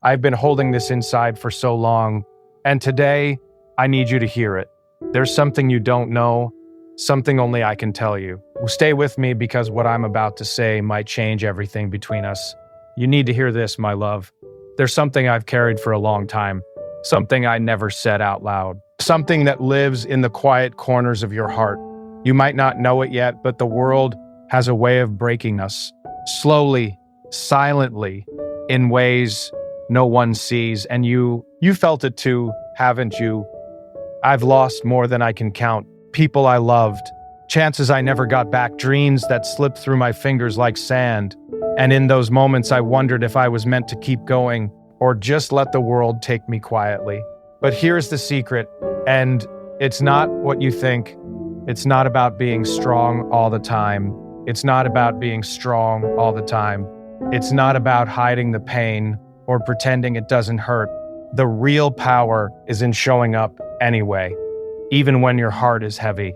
I've been holding this inside for so long, and today I need you to hear it. There's something you don't know, something only I can tell you. Stay with me because what I'm about to say might change everything between us. You need to hear this, my love. There's something I've carried for a long time, something I never said out loud, something that lives in the quiet corners of your heart. You might not know it yet, but the world has a way of breaking us, slowly, silently, in ways no one sees. And you felt it too, haven't you? I've lost more than I can count. People I loved, chances I never got back, dreams that slipped through my fingers like sand. And in those moments, I wondered if I was meant to keep going or just let the world take me quietly. But here's the secret, and it's not what you think. It's not about being strong all the time. It's not about being strong all the time. It's not about hiding the pain or pretending it doesn't hurt. The real power is in showing up anyway, even when your heart is heavy,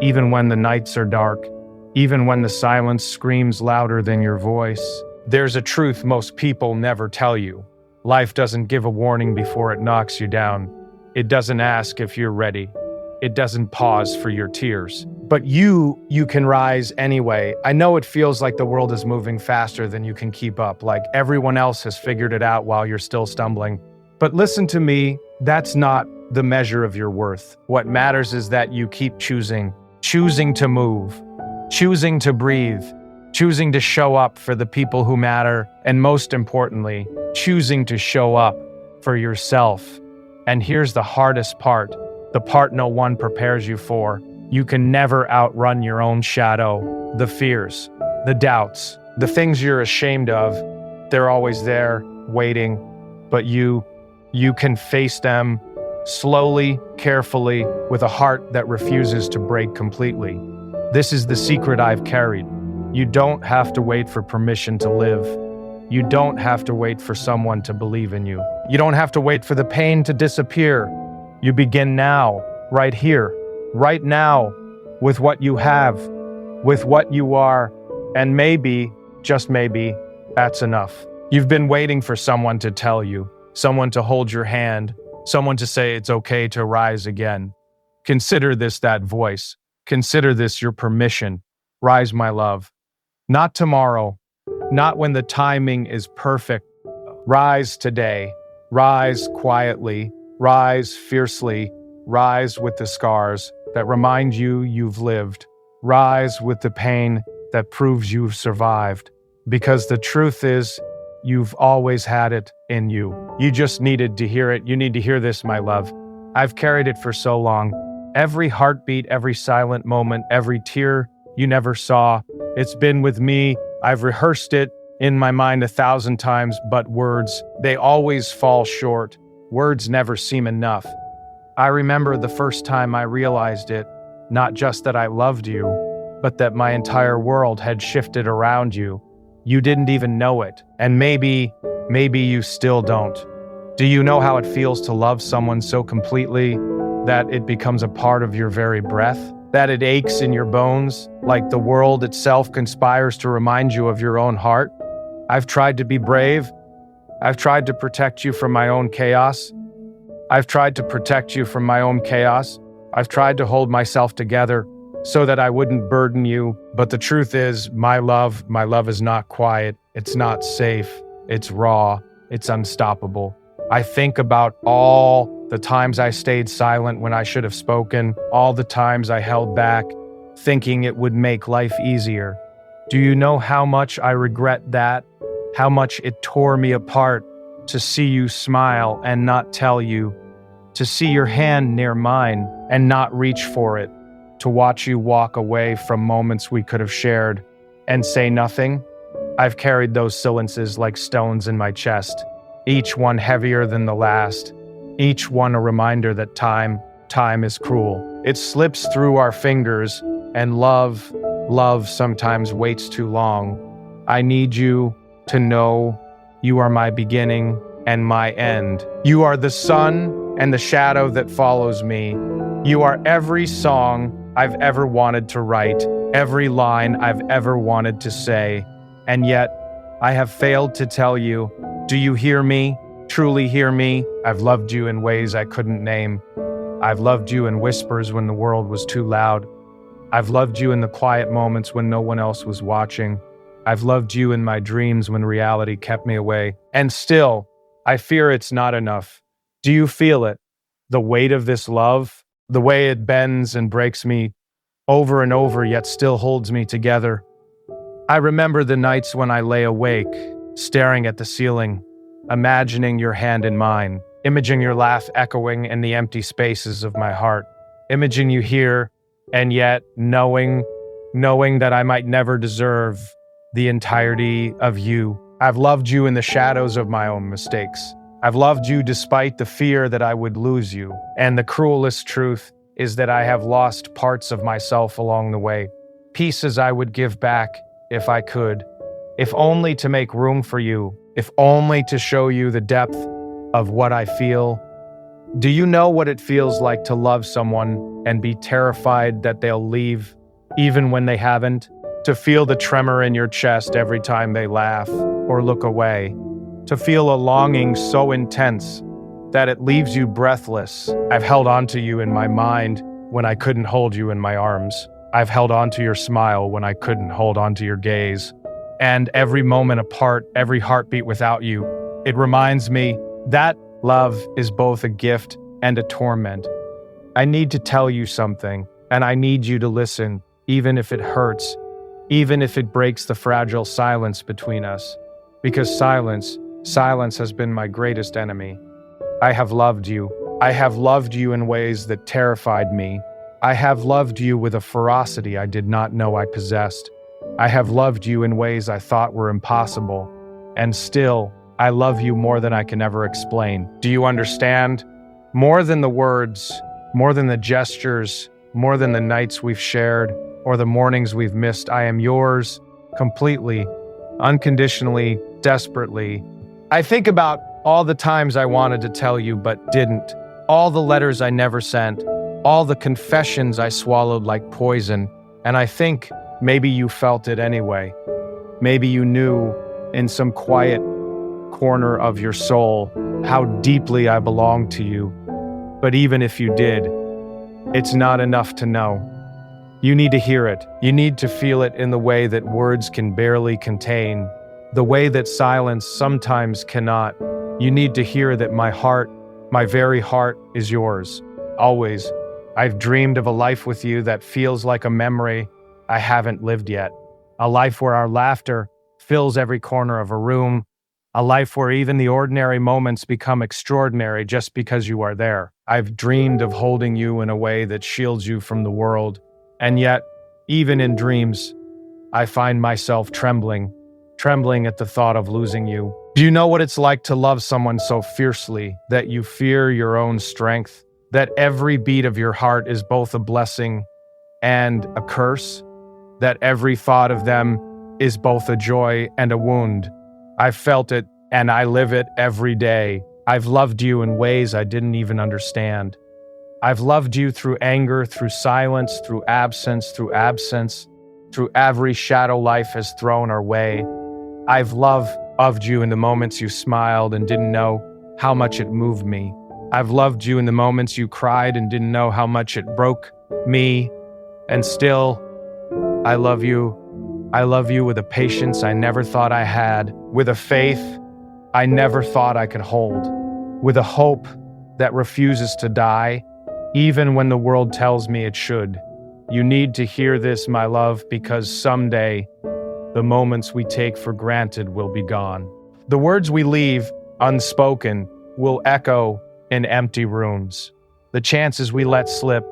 even when the nights are dark, even when the silence screams louder than your voice. There's a truth most people never tell you. Life doesn't give a warning before it knocks you down. It doesn't ask if you're ready. It doesn't pause for your tears. But you can rise anyway. I know it feels like the world is moving faster than you can keep up, like everyone else has figured it out while you're still stumbling. But listen to me, that's not the measure of your worth. What matters is that you keep choosing to move, choosing to breathe, choosing to show up for the people who matter, and most importantly, choosing to show up for yourself. And here's the hardest part, the part no one prepares you for. You can never outrun your own shadow, the fears, the doubts, the things you're ashamed of. They're always there, waiting, but you can face them slowly, carefully, with a heart that refuses to break completely. This is the secret I've carried. You don't have to wait for permission to live. You don't have to wait for someone to believe in you. You don't have to wait for the pain to disappear. You begin now, right here, right now, with what you have, with what you are, and maybe, just maybe, that's enough. You've been waiting for someone to tell you, someone to hold your hand, someone to say it's okay to rise again. Consider this that voice. Consider this your permission. Rise, my love. Not tomorrow, not when the timing is perfect. Rise today. Rise quietly. Rise fiercely. Rise with the scars that remind you you've lived. Rise with the pain that proves you've survived. Because the truth is, you've always had it in you. You just needed to hear it. You need to hear this, my love. I've carried it for so long. Every heartbeat, every silent moment, every tear you never saw, it's been with me. I've rehearsed it in my mind 1,000 times, but words, they always fall short. Words never seem enough. I remember the first time I realized it, not just that I loved you, but that my entire world had shifted around you. You didn't even know it, and maybe you still don't. Do you know how it feels to love someone so completely that it becomes a part of your very breath? That it aches in your bones, like the world itself conspires to remind you of your own heart? I've tried to be brave. I've tried to protect you from my own chaos. I've tried to protect you from my own chaos. I've tried to hold myself together so that I wouldn't burden you. But the truth is, my love is not quiet. It's not safe. It's raw. It's unstoppable. I think about all the times I stayed silent when I should have spoken, all the times I held back, thinking it would make life easier. Do you know how much I regret that? How much it tore me apart to see you smile and not tell you, to see your hand near mine and not reach for it, to watch you walk away from moments we could have shared and say nothing? I've carried those silences like stones in my chest, each one heavier than the last, each one a reminder that time is cruel. It slips through our fingers, and love sometimes waits too long. I need you to know you are my beginning and my end. You are the sun and the shadow that follows me. You are every song I've ever wanted to write, every line I've ever wanted to say. And yet, I have failed to tell you, do you hear me? truly hear me? I've loved you in ways I couldn't name. I've loved you in whispers when the world was too loud. I've loved you in the quiet moments when no one else was watching. I've loved you in my dreams when reality kept me away. And still, I fear it's not enough. Do you feel it? The weight of this love? The way it bends and breaks me over and over, yet still holds me together. I remember the nights when I lay awake, staring at the ceiling, imagining your hand in mine, imaging your laugh echoing in the empty spaces of my heart, imaging you here, and yet knowing that I might never deserve the entirety of you. I've loved you in the shadows of my own mistakes. I've loved you despite the fear that I would lose you. And the cruelest truth is that I have lost parts of myself along the way, pieces I would give back if I could, if only to make room for you, if only to show you the depth of what I feel. Do you know what it feels like to love someone and be terrified that they'll leave, even when they haven't? To feel the tremor in your chest every time they laugh or look away? To feel a longing so intense that it leaves you breathless? I've held on to you in my mind when I couldn't hold you in my arms. I've held on to your smile when I couldn't hold on to your gaze. And every moment apart, every heartbeat without you, it reminds me that love is both a gift and a torment. I need to tell you something, and I need you to listen, even if it hurts, even if it breaks the fragile silence between us. Because silence has been my greatest enemy. I have loved you. I have loved you in ways that terrified me. I have loved you with a ferocity I did not know I possessed. I have loved you in ways I thought were impossible. And still, I love you more than I can ever explain. Do you understand? More than the words, more than the gestures, more than the nights we've shared, or the mornings we've missed, I am yours, completely, unconditionally, desperately. I think about all the times I wanted to tell you but didn't, all the letters I never sent, all the confessions I swallowed like poison, and I think maybe you felt it anyway. Maybe you knew in some quiet corner of your soul how deeply I belong to you. But even if you did, it's not enough to know. You need to hear it. You need to feel it in the way that words can barely contain, the way that silence sometimes cannot. You need to hear that my heart, my very heart, is yours, always. I've dreamed of a life with you that feels like a memory I haven't lived yet. A life where our laughter fills every corner of a room. A life where even the ordinary moments become extraordinary just because you are there. I've dreamed of holding you in a way that shields you from the world. And yet, even in dreams, I find myself trembling at the thought of losing you. Do you know what it's like to love someone so fiercely that you fear your own strength? That every beat of your heart is both a blessing and a curse? That every thought of them is both a joy and a wound? I've felt it, and I live it every day. I've loved you in ways I didn't even understand. I've loved you through anger, through silence, through absence, through every shadow life has thrown our way. I've loved you in the moments you smiled and didn't know how much it moved me. I've loved you in the moments you cried and didn't know how much it broke me. And still, I love you. I love you with a patience I never thought I had, with a faith I never thought I could hold, with a hope that refuses to die, even when the world tells me it should. You need to hear this, my love, because someday the moments we take for granted will be gone. The words we leave unspoken will echo in empty rooms. The chances we let slip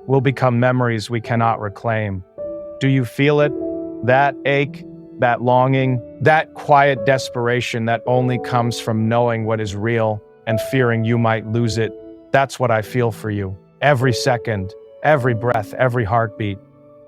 will become memories we cannot reclaim. Do you feel it? That ache, that longing, that quiet desperation that only comes from knowing what is real and fearing you might lose it. That's what I feel for you. Every second, every breath, every heartbeat.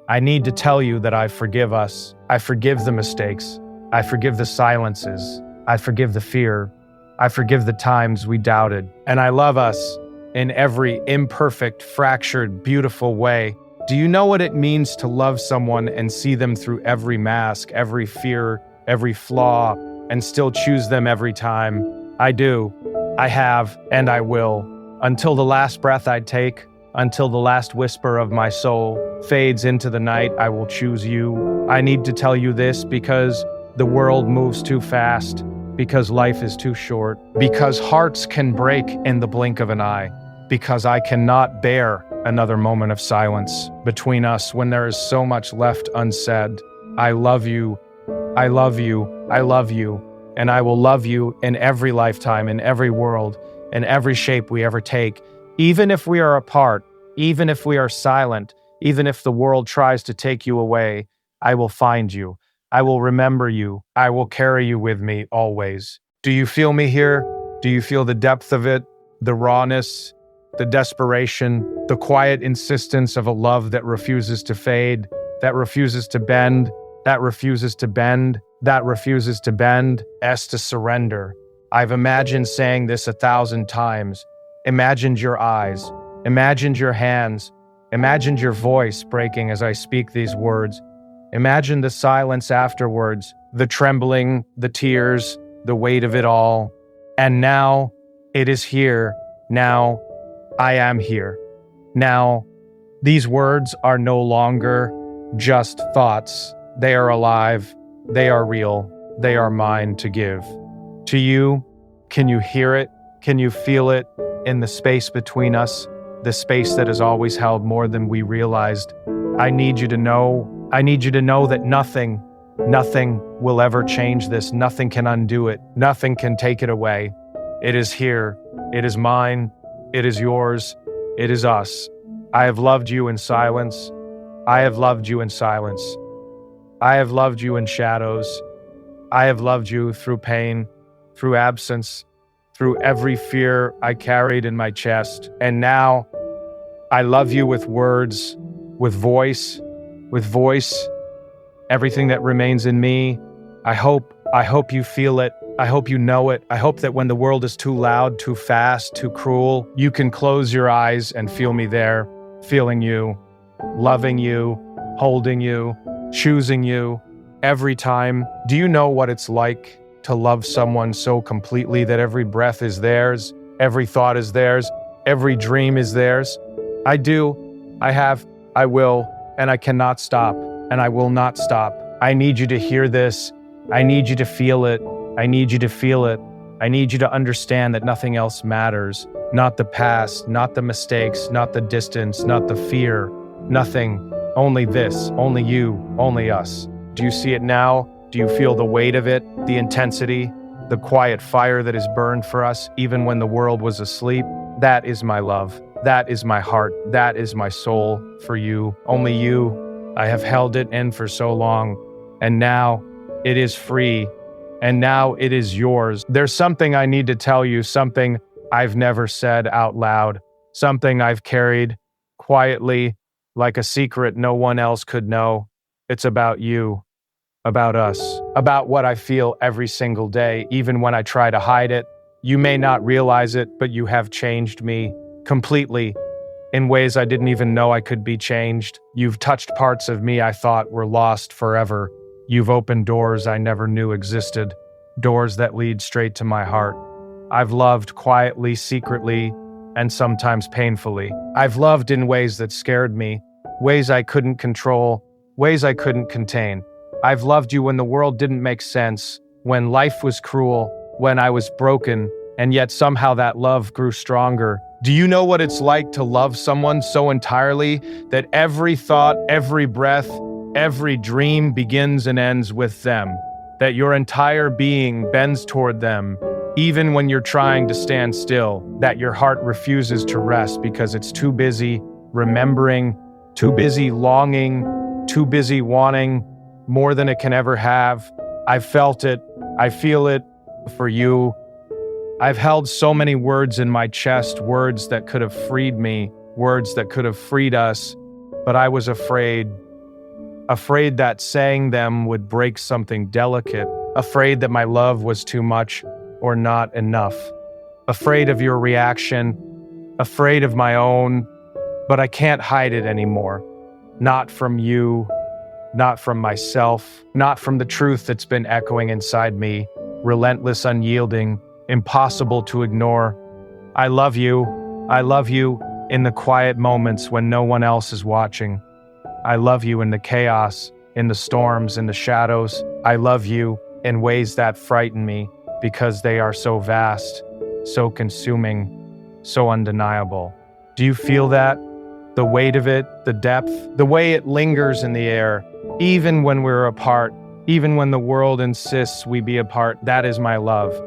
I need to tell you that I forgive us. I forgive the mistakes. I forgive the silences. I forgive the fear. I forgive the times we doubted. And I love us in every imperfect, fractured, beautiful way. Do you know what it means to love someone and see them through every mask, every fear, every flaw, and still choose them every time? I do. I have, and I will. Until the last breath I take, until the last whisper of my soul fades into the night, I will choose you. I need to tell you this because the world moves too fast, because life is too short, because hearts can break in the blink of an eye, because I cannot bear another moment of silence between us when there is so much left unsaid. I love you, I love you, I love you, and I will love you in every lifetime, in every world, in every shape we ever take. Even if we are apart, even if we are silent, even if the world tries to take you away, I will find you. I will remember you. I will carry you with me always. Do you feel me here? Do you feel the depth of it, the rawness, the desperation, the quiet insistence of a love that refuses to fade, that refuses to bend, that refuses to bend, that refuses to bend, as to surrender? I've imagined saying this 1,000 times. Imagined your eyes, imagined your hands, imagined your voice breaking as I speak these words. Imagine the silence afterwards, the trembling, the tears, the weight of it all. And now it is here. Now I am here. Now these words are no longer just thoughts. They are alive. They are real. They are mine to give. To you, can you hear it? Can you feel it in the space between us? The space that has always held more than we realized. I need you to know that nothing will ever change this. Nothing can undo it. Nothing can take it away. It is here. It is mine. It is yours. It is us. I have loved you in silence. I have loved you in silence. I have loved you in shadows. I have loved you through pain, through absence, through every fear I carried in my chest. And now I love you with words, with voice, everything that remains in me. I hope you feel it. I hope you know it. I hope that when the world is too loud, too fast, too cruel, you can close your eyes and feel me there, feeling you, loving you, holding you, choosing you every time. Do you know what it's like to love someone so completely that every breath is theirs, every thought is theirs, every dream is theirs? I do, I have, I will, and I cannot stop, and I will not stop. I need you to hear this. I need you to feel it. I need you to feel it. I need you to understand that nothing else matters. Not the past, not the mistakes, not the distance, not the fear. Nothing. Only this, only you, only us. Do you see it now? Do you feel the weight of it, the intensity, the quiet fire that is burned for us even when the world was asleep? That is my love. That is my heart. That is my soul for you. Only you. I have held it in for so long, and now it is free, and now it is yours. There's something I need to tell you, something I've never said out loud, something I've carried quietly like a secret no one else could know. It's about you. About us, about what I feel every single day, even when I try to hide it. You may not realize it, but you have changed me completely in ways I didn't even know I could be changed. You've touched parts of me I thought were lost forever. You've opened doors I never knew existed, doors that lead straight to my heart. I've loved quietly, secretly, and sometimes painfully. I've loved in ways that scared me, ways I couldn't control, ways I couldn't contain. I've loved you when the world didn't make sense, when life was cruel, when I was broken, and yet somehow that love grew stronger. Do you know what it's like to love someone so entirely that every thought, every breath, every dream begins and ends with them? That your entire being bends toward them, even when you're trying to stand still, that your heart refuses to rest because it's too busy remembering, too busy longing, too busy wanting more than it can ever have. I've felt it. I feel it for you. I've held so many words in my chest, words that could have freed me, words that could have freed us, but I was afraid that saying them would break something delicate, afraid that my love was too much or not enough, afraid of your reaction, afraid of my own, but I can't hide it anymore. Not from you, not from myself, not from the truth that's been echoing inside me, relentless, unyielding, impossible to ignore. I love you. I love you in the quiet moments when no one else is watching. I love you in the chaos, in the storms, in the shadows. I love you in ways that frighten me because they are so vast, so consuming, so undeniable. Do you feel that? The weight of it, the depth, the way it lingers in the air, even when we're apart, even when the world insists we be apart. That is my love.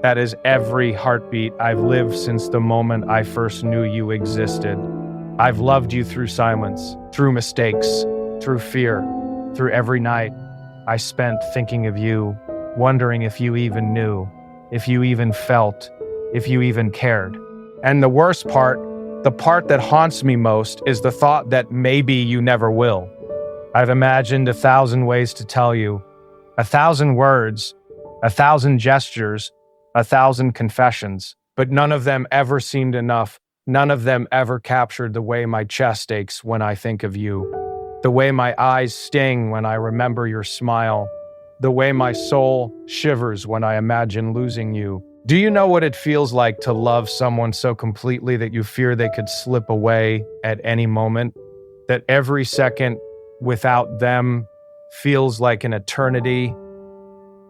That is every heartbeat I've lived since the moment I first knew you existed. I've loved you through silence, through mistakes, through fear, through every night I spent thinking of you, wondering if you even knew, if you even felt, if you even cared. And the worst part, the part that haunts me most, is the thought that maybe you never will. I've imagined 1,000 ways to tell you, 1,000 words, 1,000 gestures, 1,000 confessions, but none of them ever seemed enough. None of them ever captured the way my chest aches when I think of you, the way my eyes sting when I remember your smile, the way my soul shivers when I imagine losing you. Do you know what it feels like to love someone so completely that you fear they could slip away at any moment? That every second without them feels like an eternity?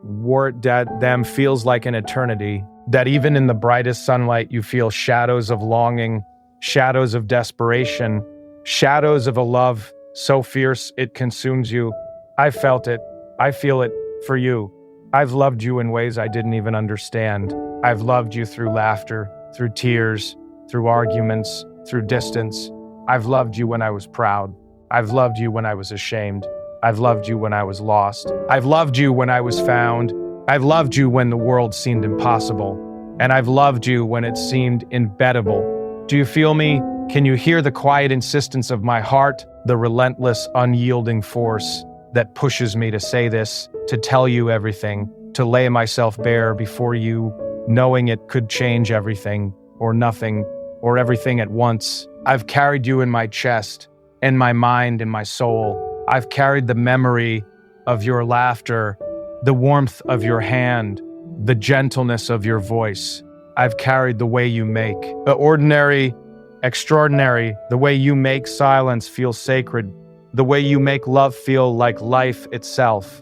Them feels like an eternity. That even in the brightest sunlight you feel shadows of longing, shadows of desperation, shadows of a love so fierce it consumes you. I felt it. I feel it for you. I've loved you in ways I didn't even understand. I've loved you through laughter, through tears, through arguments, through distance. I've loved you when I was proud. I've loved you when I was ashamed. I've loved you when I was lost. I've loved you when I was found. I've loved you when the world seemed impossible. And I've loved you when it seemed inevitable. Do you feel me? Can you hear the quiet insistence of my heart, the relentless, unyielding force that pushes me to say this, to tell you everything, to lay myself bare before you, knowing it could change everything, or nothing, or everything at once? I've carried you in my chest, in my mind, in my soul. I've carried the memory of your laughter, the warmth of your hand, the gentleness of your voice. I've carried the way you make the ordinary extraordinary, the way you make silence feel sacred, the way you make love feel like life itself.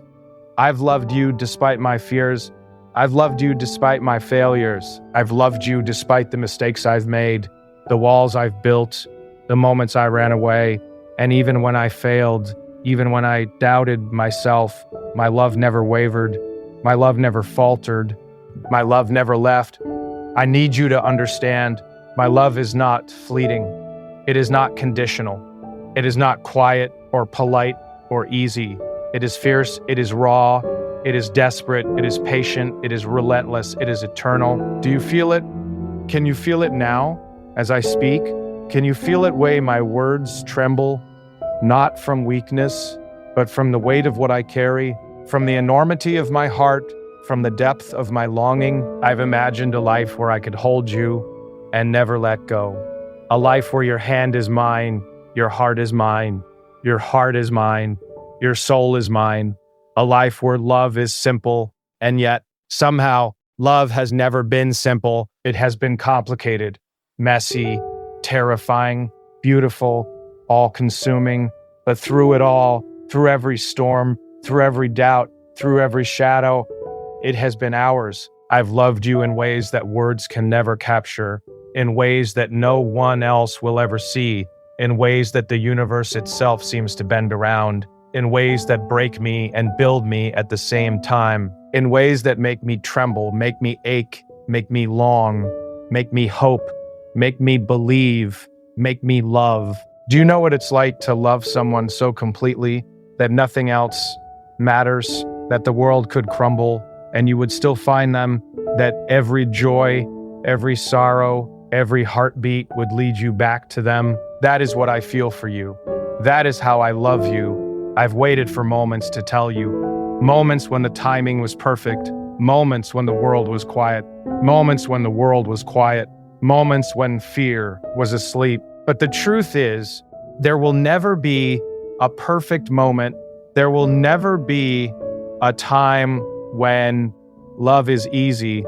I've loved you despite my fears. I've loved you despite my failures. I've loved you despite the mistakes I've made, the walls I've built, the moments I ran away, and even when I failed, even when I doubted myself, my love never wavered, my love never faltered, my love never left. I need you to understand, my love is not fleeting. It is not conditional. It is not quiet or polite or easy. It is fierce, it is raw, it is desperate, it is patient, it is relentless, it is eternal. Do you feel it? Can you feel it now as I speak? Can you feel it way my words tremble? Not from weakness, but from the weight of what I carry, from the enormity of my heart, from the depth of my longing. I've imagined a life where I could hold you and never let go. A life where your hand is mine, your heart is mine, your heart is mine, your soul is mine. A life where love is simple, and yet somehow love has never been simple. It has been complicated, messy, terrifying, beautiful, all-consuming. But through it all, through every storm, through every doubt, through every shadow, it has been ours. I've loved you in ways that words can never capture, in ways that no one else will ever see, in ways that the universe itself seems to bend around, in ways that break me and build me at the same time, in ways that make me tremble, make me ache, make me long, make me hope, make me believe, make me love. Do you know what it's like to love someone so completely that nothing else matters, that the world could crumble and you would still find them, that every joy, every sorrow, every heartbeat would lead you back to them? That is what I feel for you. That is how I love you. I've waited for moments to tell you. Moments when the timing was perfect. Moments when the world was quiet. Moments when the world was quiet. Moments when fear was asleep. But the truth is, there will never be a perfect moment. There will never be a time when love is easy.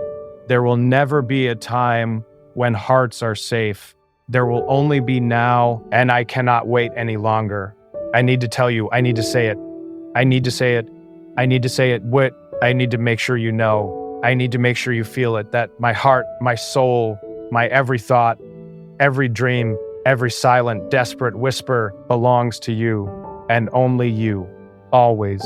There will never be a time when hearts are safe. There will only be now, and I cannot wait any longer. I need to tell you, I need to say it. I need to say it. I need to say it. What? I need to make sure you know. I need to make sure you feel it, that my heart, my soul, my every thought, every dream, every silent, desperate whisper belongs to you, and only you, always.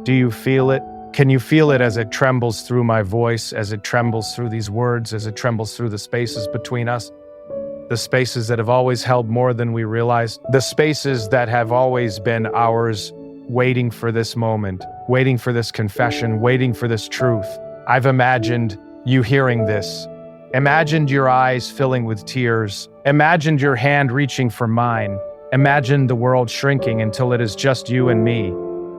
Do you feel it? Can you feel it as it trembles through my voice, as it trembles through these words, as it trembles through the spaces between us? The spaces that have always held more than we realized, the spaces that have always been ours, waiting for this moment, waiting for this confession, waiting for this truth. I've imagined you hearing this, imagined your eyes filling with tears, imagined your hand reaching for mine, imagined the world shrinking until it is just you and me,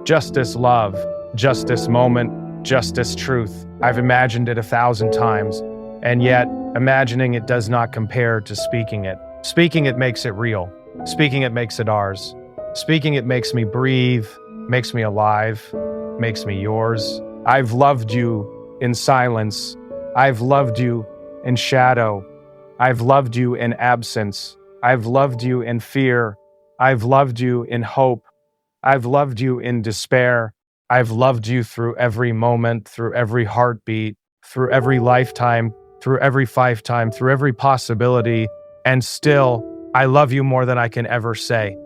just this love, just this moment, just this truth. I've imagined it 1,000 times, and yet imagining it does not compare to speaking it. Speaking it makes it real. Speaking it makes it ours. Speaking it makes me breathe, makes me alive, makes me yours. I've loved you in silence. I've loved you in shadow. I've loved you in absence. I've loved you in fear. I've loved you in hope. I've loved you in despair. I've loved you through every moment, through every heartbeat, through every lifetime, through every possibility, and still, I love you more than I can ever say.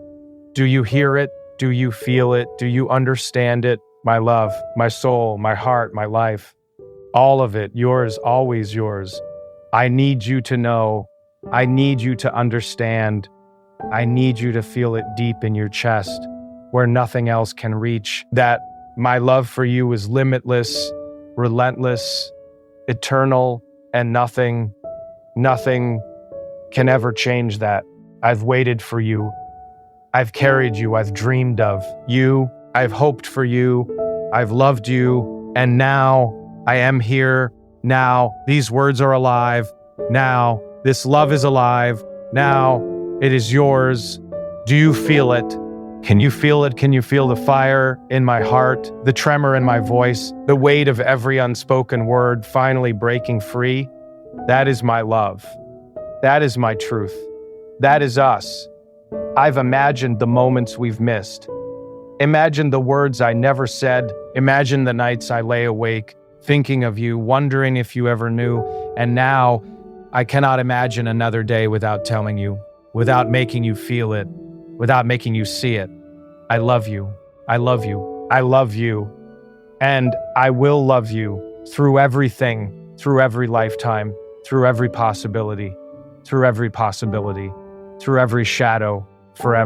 Do you hear it? Do you feel it? Do you understand it? My love, my soul, my heart, my life, all of it, yours, always yours. I need you to know. I need you to understand. I need you to feel it deep in your chest, where nothing else can reach, that my love for you is limitless, relentless, eternal, and nothing can ever change that. I've waited for you. I've carried you. I've dreamed of you. I've hoped for you. I've loved you. And now I am here. Now these words are alive. Now this love is alive. Now it is yours. Do you feel it? Can you feel it? Can you feel the fire in my heart, the tremor in my voice, the weight of every unspoken word finally breaking free? That is my love. That is my truth. That is us. I've imagined the moments we've missed. Imagine the words I never said. Imagine the nights I lay awake, thinking of you, wondering if you ever knew. And now, I cannot imagine another day without telling you, without making you feel it, without making you see it. I love you. I love you. I love you. And I will love you through everything, through every lifetime, through every possibility, through every shadow, forever.